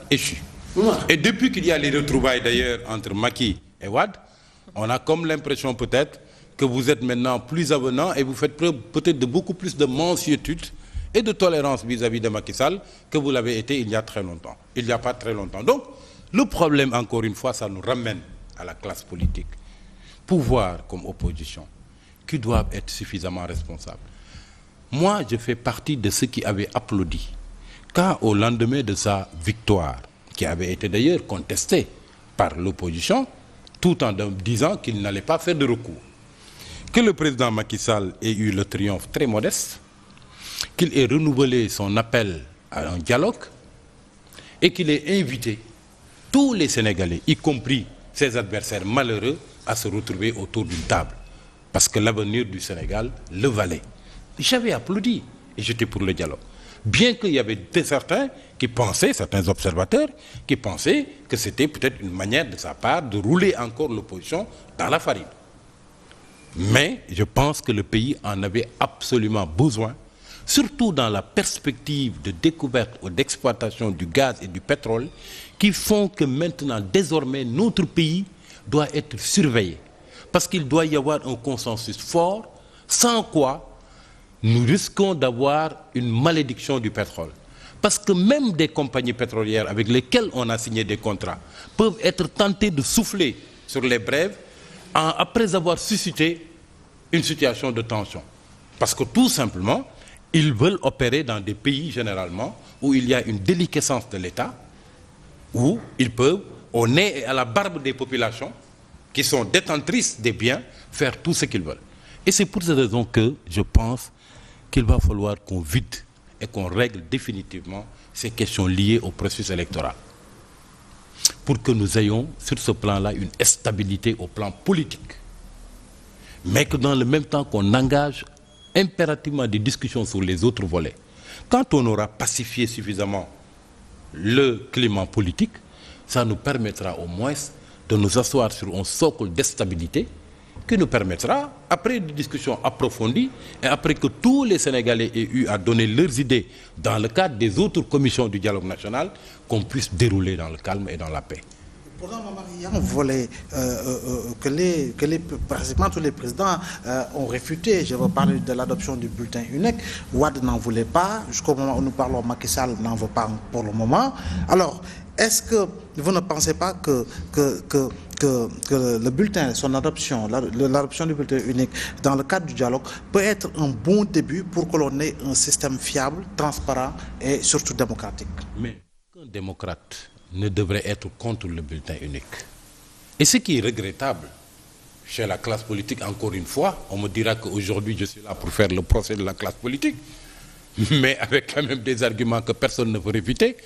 échu. Et depuis qu'il y a les retrouvailles d'ailleurs entre Macky et Wade, on a comme l'impression peut-être que vous êtes maintenant plus avenant et vous faites preuve peut-être de beaucoup plus de mansuétude et de tolérance vis-à-vis de Macky Sall que vous l'avez été il y a très longtemps. Il n'y a pas très longtemps. Donc, le problème, encore une fois, ça nous ramène à la classe politique. Pouvoir comme opposition, qui doivent être suffisamment responsables. Moi, je fais partie de ceux qui avaient applaudi quand, au lendemain de sa victoire, qui avait été d'ailleurs contestée par l'opposition, tout en disant qu'il n'allait pas faire de recours, que le président Macky Sall ait eu le triomphe très modeste, qu'il ait renouvelé son appel à un dialogue et qu'il ait invité tous les Sénégalais, y compris ses adversaires malheureux, à se retrouver autour d'une table. Parce que l'avenir du Sénégal le valait. J'avais applaudi et j'étais pour le dialogue. Bien qu'il y avait certains qui pensaient, certains observateurs, qui pensaient que c'était peut-être une manière de sa part de rouler encore l'opposition dans la farine. Mais je pense que le pays en avait absolument besoin, surtout dans la perspective de découverte ou d'exploitation du gaz et du pétrole, qui font que maintenant, désormais, notre pays doit être surveillé. Parce qu'il doit y avoir un consensus fort, sans quoi nous risquons d'avoir une malédiction du pétrole. Parce que même des compagnies pétrolières avec lesquelles on a signé des contrats peuvent être tentées de souffler sur les brèves après avoir suscité une situation de tension. Parce que tout simplement, ils veulent opérer dans des pays généralement où il y a une déliquescence de l'État, où ils peuvent, au nez et à la barbe des populations qui sont détentrices des biens, faire tout ce qu'ils veulent. Et c'est pour cette raison que je pense qu'il va falloir qu'on vide et qu'on règle définitivement ces questions liées au processus électoral. Pour que nous ayons sur ce plan-là une stabilité au plan politique. Mais que dans le même temps qu'on engage impérativement des discussions sur les autres volets. Quand on aura pacifié suffisamment le climat politique, ça nous permettra au moins de nous asseoir sur un socle de stabilité qui nous permettra, après des discussions approfondies et après que tous les Sénégalais aient eu à donner leurs idées dans le cadre des autres commissions du dialogue national, qu'on puisse dérouler dans le calme et dans la paix. Pourtant, il y a un volet pratiquement tous les présidents ont réfuté. Je veux parler de l'adoption du bulletin unique. Wade n'en voulait pas. Jusqu'au moment où nous parlons, Macky Sall n'en veut pas pour le moment. Alors, est-ce que vous ne pensez pas que le bulletin, son adoption, l'adoption du bulletin unique dans le cadre du dialogue peut être un bon début pour que l'on ait un système fiable, transparent et surtout démocratique? Mais un démocrate ne devrait être contre le bulletin unique. Et ce qui est regrettable chez la classe politique, encore une fois, on me dira qu'aujourd'hui je suis là pour faire le procès de la classe politique, mais avec quand même des arguments que personne ne veut réfuter.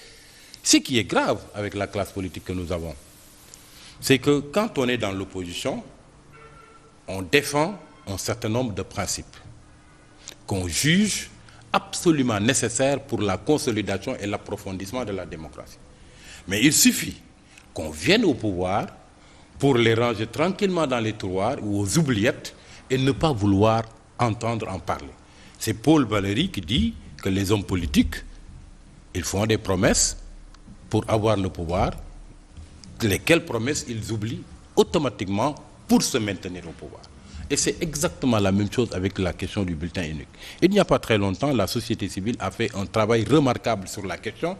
Ce qui est grave avec la classe politique que nous avons, c'est que quand on est dans l'opposition, on défend un certain nombre de principes qu'on juge absolument nécessaires pour la consolidation et l'approfondissement de la démocratie. Mais il suffit qu'on vienne au pouvoir pour les ranger tranquillement dans les tiroirs ou aux oubliettes et ne pas vouloir entendre en parler. C'est Paul Valéry qui dit que les hommes politiques, ils font des promesses pour avoir le pouvoir, lesquelles promesses ils oublient automatiquement pour se maintenir au pouvoir. Et c'est exactement la même chose avec la question du bulletin unique. Il n'y a pas très longtemps, la société civile a fait un travail remarquable sur la question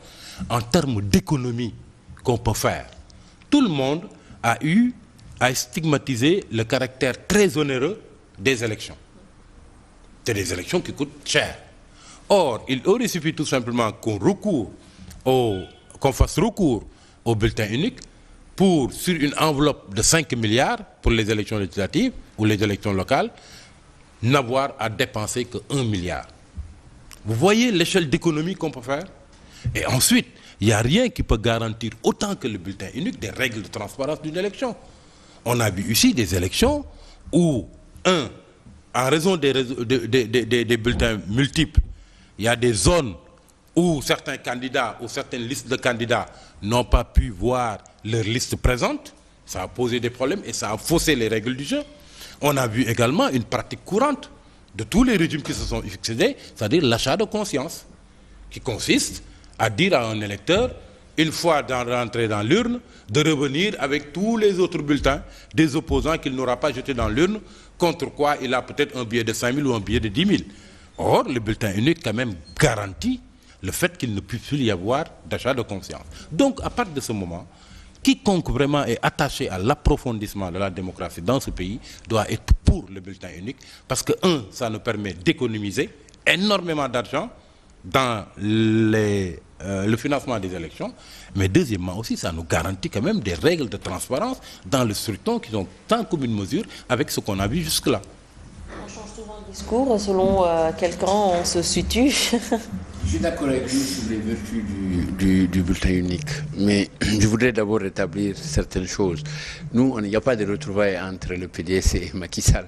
en termes d'économie qu'on peut faire. Tout le monde a eu à stigmatiser le caractère très onéreux des élections. C'est des élections qui coûtent cher. Or, il aurait suffi tout simplement qu'on fasse recours au bulletin unique pour, sur une enveloppe de 5 milliards pour les élections législatives ou les élections locales, n'avoir à dépenser que 1 milliard. Vous voyez l'échelle d'économie qu'on peut faire? Et ensuite, il n'y a rien qui peut garantir autant que le bulletin unique des règles de transparence d'une élection. On a vu ici des élections où, en raison des bulletins multiples, il y a des zones où certains candidats ou certaines listes de candidats n'ont pas pu voir leur liste présente. Ça a posé des problèmes et ça a faussé les règles du jeu. On a vu également une pratique courante de tous les régimes qui se sont succédés, c'est-à-dire l'achat de conscience, qui consiste à dire à un électeur une fois rentré dans l'urne, de revenir avec tous les autres bulletins des opposants qu'il n'aura pas jetés dans l'urne, contre quoi il a peut-être un billet de 5 000 ou un billet de 10 000. Or, le bulletin unique quand même garantit le fait qu'il ne puisse plus y avoir d'achat de conscience. Donc, à partir de ce moment, quiconque vraiment est attaché à l'approfondissement de la démocratie dans ce pays doit être pour le bulletin unique, parce que, ça nous permet d'économiser énormément d'argent dans le financement des élections, mais deuxièmement aussi, ça nous garantit quand même des règles de transparence dans le scrutin qui sont en commune mesure avec ce qu'on a vu jusque-là. On change souvent de discours selon quel camp on se situe. Je suis d'accord avec vous sur les vertus du bulletin unique, mais je voudrais d'abord rétablir certaines choses. Nous, il n'y a pas de retrouvailles entre le PDS et Macky Sall,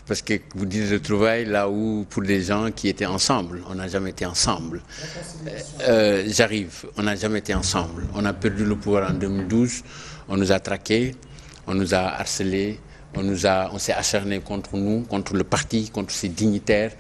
parce que vous dites retrouvailles là où, pour des gens qui étaient ensemble, on n'a jamais été ensemble. On n'a jamais été ensemble. On a perdu le pouvoir en 2012, on nous a traqués, on nous a harcelés, on s'est acharné contre nous, contre le parti, contre ses dignitaires.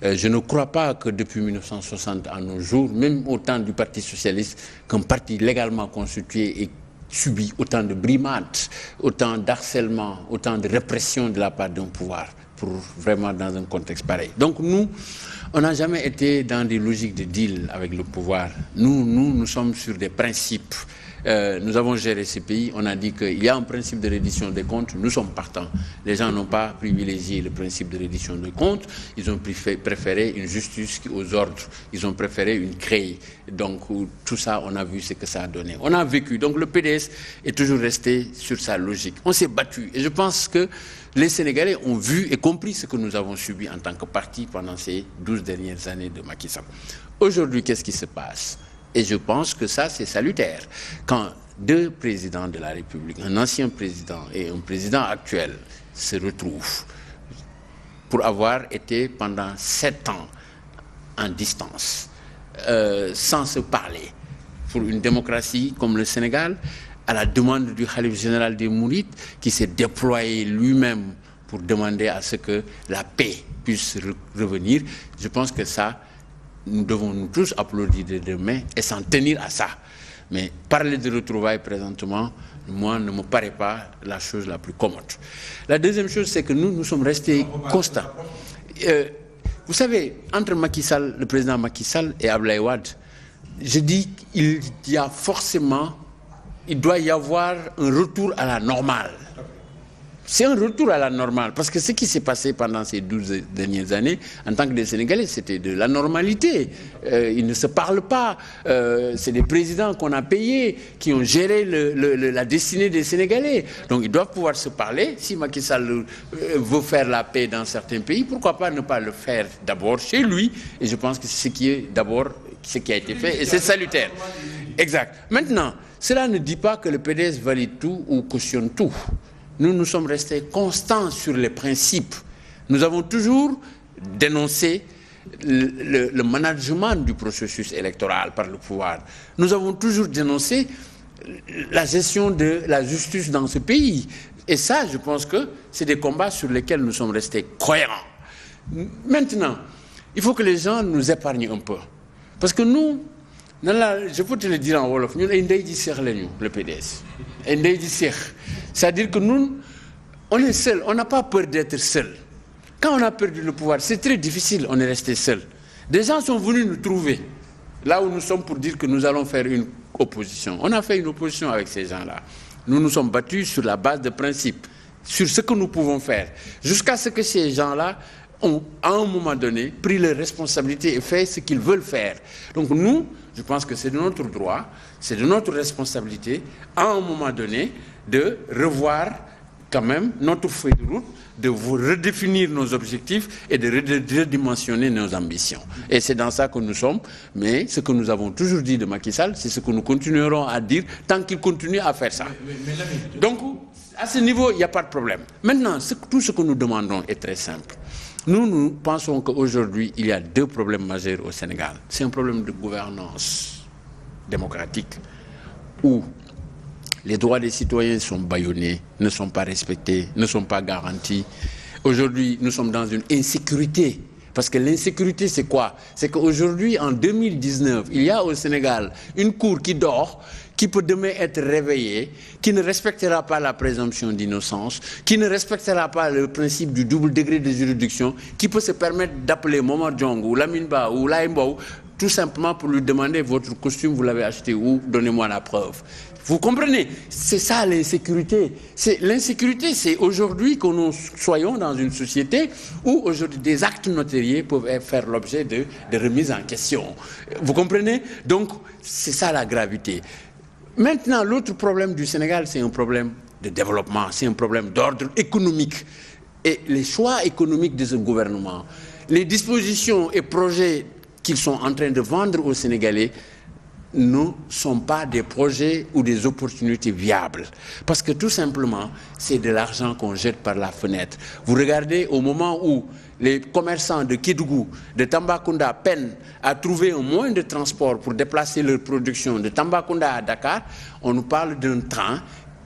Je ne crois pas que depuis 1960 à nos jours, même au temps du Parti socialiste, qu'un parti légalement constitué ait subi autant de brimades, autant d'harcèlement, autant de répression de la part d'un pouvoir, pour vraiment dans un contexte pareil. Donc nous, on n'a jamais été dans des logiques de deal avec le pouvoir. Nous sommes sur des principes. Nous avons géré ces pays, on a dit qu'il y a un principe de reddition des comptes, nous sommes partants. Les gens n'ont pas privilégié le principe de reddition des comptes, ils ont préféré une justice aux ordres, ils ont préféré une créée. Donc tout ça, on a vu ce que ça a donné. On a vécu, donc le PDS est toujours resté sur sa logique. On s'est battu et je pense que les Sénégalais ont vu et compris ce que nous avons subi en tant que parti pendant ces 12 dernières années de Macky Sall. Aujourd'hui, qu'est-ce qui se passe ? Et je pense que ça, c'est salutaire. Quand deux présidents de la République, un ancien président et un président actuel, se retrouvent pour avoir été pendant 7 ans en distance, sans se parler, pour une démocratie comme le Sénégal, à la demande du khalife général des Mourides, qui s'est déployé lui-même pour demander à ce que la paix puisse revenir, je pense que ça, nous devons nous tous applaudir de demain et s'en tenir à ça. Mais parler de retrouvailles présentement, moi, ne me paraît pas la chose la plus commode. La deuxième chose, c'est que nous sommes restés constants. Vous savez, entre Macky Sall, le président Macky Sall et Abdoulaye Wade, je dis qu'il y a forcément, il doit y avoir un retour à la normale. C'est un retour à la normale, parce que ce qui s'est passé pendant ces 12 dernières années, en tant que des Sénégalais, c'était de la normalité. Ils ne se parlent pas. C'est des présidents qu'on a payés, qui ont géré la destinée des Sénégalais. Donc ils doivent pouvoir se parler. Si Macky Sall veut faire la paix dans certains pays, pourquoi pas ne pas le faire d'abord chez lui? Et je pense que c'est ce qui est d'abord ce qui a été fait, et c'est salutaire. Exact. Maintenant, cela ne dit pas que le PDS valide tout ou cautionne tout. Nous sommes restés constants sur les principes. Nous avons toujours dénoncé le management du processus électoral par le pouvoir. Nous avons toujours dénoncé la gestion de la justice dans ce pays. Et ça, je pense que c'est des combats sur lesquels nous sommes restés cohérents. Maintenant, il faut que les gens nous épargnent un peu. Parce que nous, je peux te le dire en Wolof, nous, le PDS. C'est-à-dire que nous, on est seuls, on n'a pas peur d'être seuls. Quand on a perdu le pouvoir, c'est très difficile, on est resté seuls. Des gens sont venus nous trouver, là où nous sommes, pour dire que nous allons faire une opposition. On a fait une opposition avec ces gens-là. Nous nous sommes battus sur la base de principes, sur ce que nous pouvons faire, jusqu'à ce que ces gens-là ont, à un moment donné, pris leurs responsabilités et fait ce qu'ils veulent faire. Donc nous, je pense que c'est de notre droit, c'est de notre responsabilité, à un moment donné, de revoir quand même notre feuille de route, de redéfinir nos objectifs et de redimensionner nos ambitions. Et c'est dans ça que nous sommes. Mais ce que nous avons toujours dit de Macky Sall, c'est ce que nous continuerons à dire tant qu'il continue à faire ça. Donc, à ce niveau, il n'y a pas de problème. Maintenant, tout ce que nous demandons est très simple. Nous pensons qu'aujourd'hui, il y a 2 problèmes majeurs au Sénégal. C'est un problème de gouvernance démocratique, où les droits des citoyens sont bâillonnés, ne sont pas respectés, ne sont pas garantis. Aujourd'hui, nous sommes dans une insécurité Parce que l'insécurité, c'est quoi? C'est qu'aujourd'hui, en 2019, il y a au Sénégal une cour qui dort, qui peut demain être réveillée, qui ne respectera pas la présomption d'innocence, qui ne respectera pas le principe du double degré de juridiction, qui peut se permettre d'appeler Momar Diong ou Lamine Ba ou Laïmbo, tout simplement pour lui demander votre costume, vous l'avez acheté où? Donnez-moi la preuve. Vous comprenez? C'est ça l'insécurité. L'insécurité, c'est aujourd'hui que nous soyons dans une société où aujourd'hui des actes notariés peuvent faire l'objet de remises en question. Vous comprenez? Donc, c'est ça la gravité. Maintenant, l'autre problème du Sénégal, c'est un problème de développement, c'est un problème d'ordre économique. Et les choix économiques de ce gouvernement, les dispositions et projets qu'ils sont en train de vendre aux Sénégalais ne sont pas des projets ou des opportunités viables. Parce que tout simplement, c'est de l'argent qu'on jette par la fenêtre. Vous regardez au moment où les commerçants de Kédougou, de Tambacounda peinent à trouver un moyen de transport pour déplacer leur production de Tambacounda à Dakar, on nous parle d'un train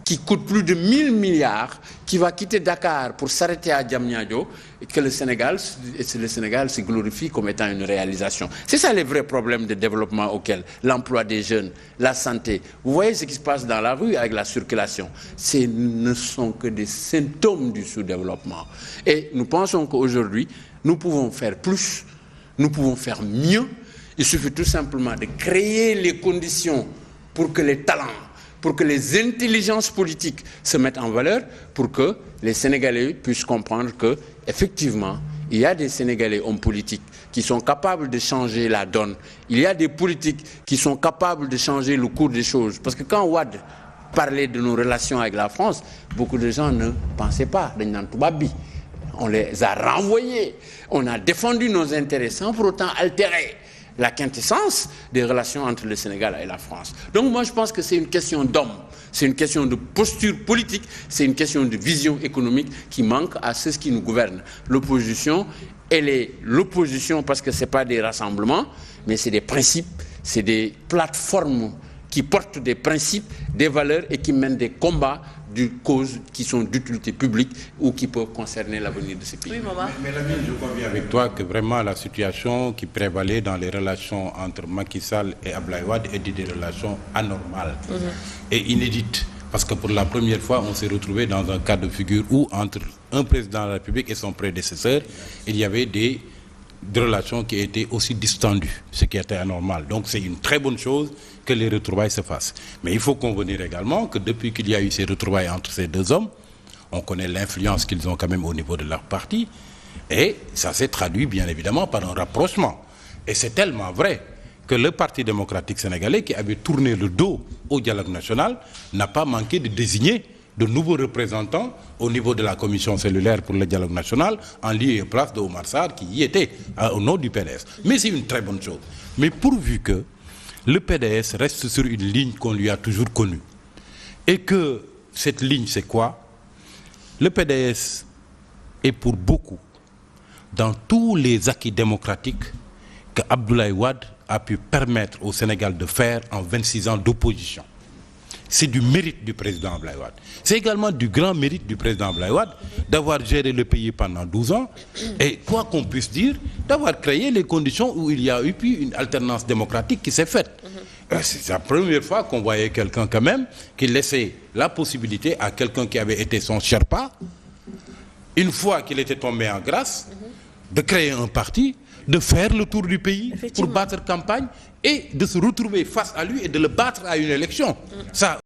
qui coûte plus de 1000 milliards, qui va quitter Dakar pour s'arrêter à Diamniadio, et que le Sénégal se glorifie comme étant une réalisation. C'est ça les vrais problèmes de développement auxquels l'emploi des jeunes, la santé. Vous voyez ce qui se passe dans la rue avec la circulation. Ce ne sont que des symptômes du sous-développement. Et nous pensons qu'aujourd'hui, nous pouvons faire plus, nous pouvons faire mieux. Il suffit tout simplement de créer les conditions pour que les talents, pour que les intelligences politiques se mettent en valeur, pour que les Sénégalais puissent comprendre que, effectivement, il y a des Sénégalais hommes politiques qui sont capables de changer la donne. Il y a des politiques qui sont capables de changer le cours des choses. Parce que quand Wade parlait de nos relations avec la France, beaucoup de gens ne pensaient pas. On les a renvoyés. On a défendu nos intérêts sans pour autant altérer la quintessence des relations entre le Sénégal et la France. Donc moi je pense que c'est une question d'homme, c'est une question de posture politique, c'est une question de vision économique qui manque à ceux qui nous gouvernent. L'opposition, elle est l'opposition parce que ce n'est pas des rassemblements, mais c'est des principes, c'est des plateformes qui portent des principes, des valeurs et qui mènent des combats de causes qui sont d'utilité publique ou qui peuvent concerner l'avenir de ce pays. Oui, maman. Mais Lamine, je conviens avec toi que vraiment la situation qui prévalait dans les relations entre Macky Sall et Abdoulaye Wade était des relations anormales et inédites. Parce que pour la première fois, on s'est retrouvé dans un cas de figure où entre un président de la République et son prédécesseur, il y avait des relations qui étaient aussi distendues, ce qui était anormal. Donc c'est une très bonne chose que les retrouvailles se fassent. Mais il faut convenir également que depuis qu'il y a eu ces retrouvailles entre ces deux hommes, on connaît l'influence qu'ils ont quand même au niveau de leur parti, et ça s'est traduit bien évidemment par un rapprochement. Et c'est tellement vrai que le Parti démocratique sénégalais, qui avait tourné le dos au dialogue national, n'a pas manqué de désigner de nouveaux représentants au niveau de la commission cellulaire pour le dialogue national, en lieu et place de Oumar Sarr qui y était au nom du PDS. Mais c'est une très bonne chose. Mais pourvu que le PDS reste sur une ligne qu'on lui a toujours connue, et que cette ligne, c'est quoi? Le PDS est pour beaucoup dans tous les acquis démocratiques que Abdoulaye Wade a pu permettre au Sénégal de faire en 26 ans d'opposition. C'est du mérite du président Abdoulaye Wade. C'est également du grand mérite du président Abdoulaye Wade d'avoir géré le pays pendant 12 ans et, quoi qu'on puisse dire, d'avoir créé les conditions où il y a eu puis une alternance démocratique qui s'est faite. C'est la première fois qu'on voyait quelqu'un quand même qui laissait la possibilité à quelqu'un qui avait été son Sherpa, une fois qu'il était tombé en grâce, de créer un parti, de faire le tour du pays pour battre campagne et de se retrouver face à lui et de le battre à une élection. Ça,